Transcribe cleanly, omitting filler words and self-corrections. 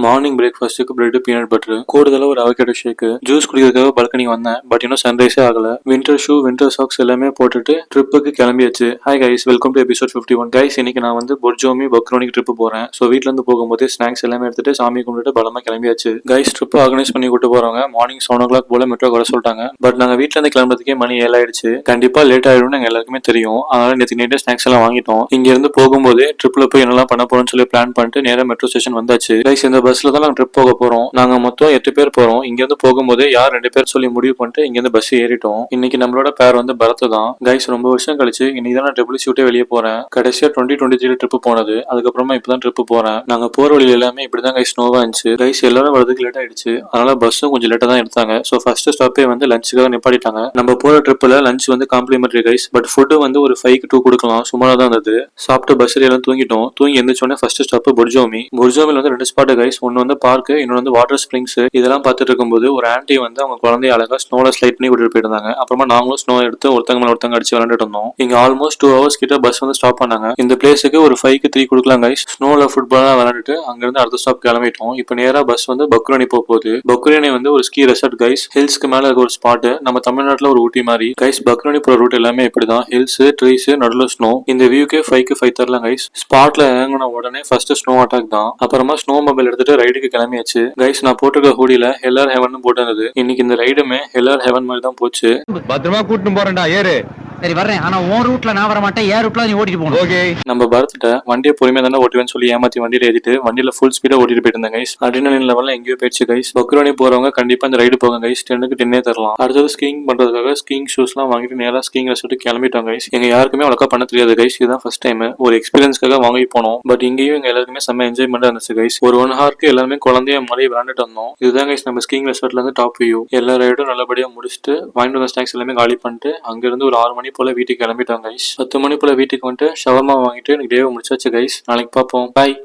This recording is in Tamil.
மார்னிங் பிரேக்ஃபாஸ்ட்டுக்கு பிரெட் பீனட் பட்டர் கூடுதலாக ஒரு அவகேடோ ஷேக் ஜூஸ் குடிக்கிறதுக்காக பால்கனி வந்தேன். பட் இன்னும் சன்ரைஸே ஆகல. வின்டர் ஷூ வின்டர் சாக்ஸ் எல்லாமே போட்டுட்டு ட்ரிப்புக்கு கிளம்பியாச்சு. Hi guys, welcome to episode 51. Guys, இன்னைக்கு நான் வந்து பொர்ஜோமி பக்ரோனிக்கு ட்ரிப் போறேன். ஸோ வீட்ல இருந்து போகும்போது ஸ்நாக்ஸ் எல்லாமே எடுத்துட்டு சாமி கும்பிட்டு பலமா கிளம்பியாச்சு. கைஸ், ட்ரிப் ஆர்கனைஸ் பண்ணி கூட்டு போறவங்க மார்னிங் 7 o'clock போல மெட்ரோ வர சொல்லிட்டாங்க. பட் நாங்க வீட்ல இருந்து கிளம்புறதுக்கே மணி 7 ஆயிடுச்சு. கண்டிப்பா லேட் ஆயிடும்னு எங்க எல்லாருக்குமே தெரியும். அதனால நேற்று நைட்டே ஸ்நாக்ஸ் எல்லாம் வாங்கிட்டோம். இங்க இருந்து போகும்போது ட்ரிப்ல போய் என்னெல்லாம் பண்ண போறோம்னு சொல்லி பிளான் பண்ணிட்டு நேரா மெட்ரோ ஸ்டேஷன் வந்தாச்சு. கைஸ், இந்த பஸ்ல தான் நாங்க ட்ரிப் போக போறோம். நாங்க மொத்தம் 8 பேர் போறோம். இங்க இருந்து போகும்போது யார் 2 பேர் சொல்லி முடிவு பண்ணிட்டு இங்க இருந்து பஸ் ஏறிட்டோம். இன்னைக்கு நம்மளோட பேர் வந்து பரத் தான். கைஸ், ரொம்ப வருஷம் கழிச்சு இன்னைக்கு தான் நான் WC விட்டு வெளியே போறேன். கடைசியா 2023 ட்ரிப் போனது. அதுக்கப்புறமா இப்பதான் ட்ரிப் போறேன். நாங்க போற வழியில எல்லாமே இப்படிதான் கைஸ் ஸ்னோவா இருந்துச்சு. கைஸ், எல்லாரும் வரதுக்கு லேட் ஆயிடுச்சு. அதனால பஸ்ஸும் கொஞ்சம் லேட்டா தான் எடுத்தாங்க. ஸோ ஃபர்ஸ்ட் ஸ்டாப்பே வந்து லஞ்சுக்காக நிப்பாட்டிட்டாங்க. நம்ம போற ட்ரிப்ல லஞ்ச் வந்து காம்ப்ளிமெண்டரி கைஸ். பட் ஃபுட் வந்து ஒரு 5க்கு 2 கொடுக்கலாம். சுமாரா தான் இருந்தது. சாப்பிட்டு பஸ் எல்லாம் தூங்கிட்டோம். தூங்கி எந்திரிச்சோடனே ஃபர்ஸ்ட் ஸ்டாப் பொர்ஜோமி. பொர்ஜோமில வந்து 2 ஸ்பாட் கைஸ். ஒன்னு வந்து பார்க், இன்னொன்று வந்து வாட்டர் ஸ்ப்ரிங்ஸ். இதெல்லாம் பார்த்துட்டு இருக்கும்போது ஒரு ஆன்டி வந்து அவங்க குழந்தைய அழகா ஸ்னோல ஸ்லைட் பண்ணி கூட்டிட்டு போயிருந்தாங்க. அப்புறமா நாங்களும் ஸ்னோ எடுத்து ஒருத்தங்க மேல ஒருத்தங்க அடிச்சு விளையாண்டுட்டு இருந்தோம். இங்க ஆல்மோஸ்ட் 2 hours கிட்ட பஸ் வந்து ஸ்டாப் பண்ணாங்க. இந்த பிளேஸுக்கு ஒரு 5க்கு 3 கொடுக்கலாம் கைஸ். ஸ்னோல ஃபுட்பால் விளையாண்டுட்டு அங்க இருந்து அடுத்த ஸ்டாப் கிளம்பிட்டோம். இப்போ நேரா பஸ் வந்து பக்ரோனி போகுது. பக்ரோனி வந்து ஒரு ஸ்கீ ரெசார்ட் கைஸ். ஹில்ஸ்க்கு மேல இருக்க ஒரு ஸ்பாட். நம்ம தமிழ்நாட்டுல ஒரு ஊட்டி மாதிரி கைஸ். பக்ரோனி போற ரூட் எல்லாமே இப்படிதான். ஹில்ஸ், ட்ரீஸ், நடுவில் ஸ்னோ. இந்த வியூக்கே 5க்கு 5 தரலாம் கைஸ். ஸ்பாட்ல இறங்கின உடனே ஃபர்ஸ்ட் ஸ்னோ அட்டாக் தான். அப்புறமா ஸ்னோ மொபைல் எடுத்துட்டு ரைடுக்கு கிளம்பியாச்சு. கைஸ், நான் போட்டிருக்க ஹூடியில ஹெல்லர் ஹெவன் போட்டிருந்தது. இன்னைக்கு இந்த ரைடுமே ஹெல்லர் ஹெவன் மாதிரி தான் போச்சு. பத்திரமா கூட்டிட்டு போறேன்டா, ஏறு. சரி வர்றேன். ஆனா உன் ரூட்ல நான் வர மாட்டேன். ஏன் ரூட்ல நீ ஓட்டிட்டு போகணும். ஓகே. நம்ம பரத்திட்ட வண்டியை பொறுமையா தானே ஓட்டுவேன்னு சொல்லி ஏமாத்தி வண்டியில ஏறிட்டு வண்டியில ஃபுல் ஸ்பீடா ஓட்டிட்டு போயிட்டு இருந்தேன் கைஸ். அட்ரினலின் லெவல்ல எங்கேயோ போயிடுச்சு கைஸ். பக்ரோனி போறவங்க கண்டிப்பா இந்த ரைடு போங்க கைஸ். 10க்கு 10 தரலாம். அடுத்தது ஸ்கீயிங் பண்றதுக்காக ஸ்கீயிங் ஷூஸ் எல்லாம் வாங்கிட்டு நேரா ஸ்கீயிங் ரெசார்ட் கிளம்பிட்டோம் கைஸ். எங்க யாருக்குமே அவ்வளோக்கா பண்ண தெரியாது கைஸ். இதுதான் ஃபர்ஸ்ட் டைம். ஒரு எக்ஸ்பீரியன்ஸ்க்காக வாங்கி போனோம். பட் இங்கேயும் எங்க எல்லாருக்குமே செம்ம என்ஜாய்மெண்டா இருந்துச்சு கைஸ். ஒரு 1 ஹவருக்கு எல்லாருமே குழந்தைய மழை விளையாண்டுட்டு வந்தோம். இதுதான் கைஸ் நம்ம ஸ்கீயிங் ரெசார்ட்ல இருந்து டாப் வியூ. எல்லா ரைடும் நல்லபடியா முடிச்சுட்டு வாங்கிட்டு வந்த ஸ்நாக்ஸ் எல்லாமே காலி பண்ணிட்டு அங்க இருந்து ஒரு 6 மணி போல வீட்டுக்கு கிளம்பிட்டோம் கைஸ். 10 மணி போல வீட்டுக்கு வந்துட்டு ஷவர்மா வாங்கிட்டு எனக்கு டேவை முடிச்சாச்சு கைஸ். நாளைக்கு பார்ப்போம். பாய்.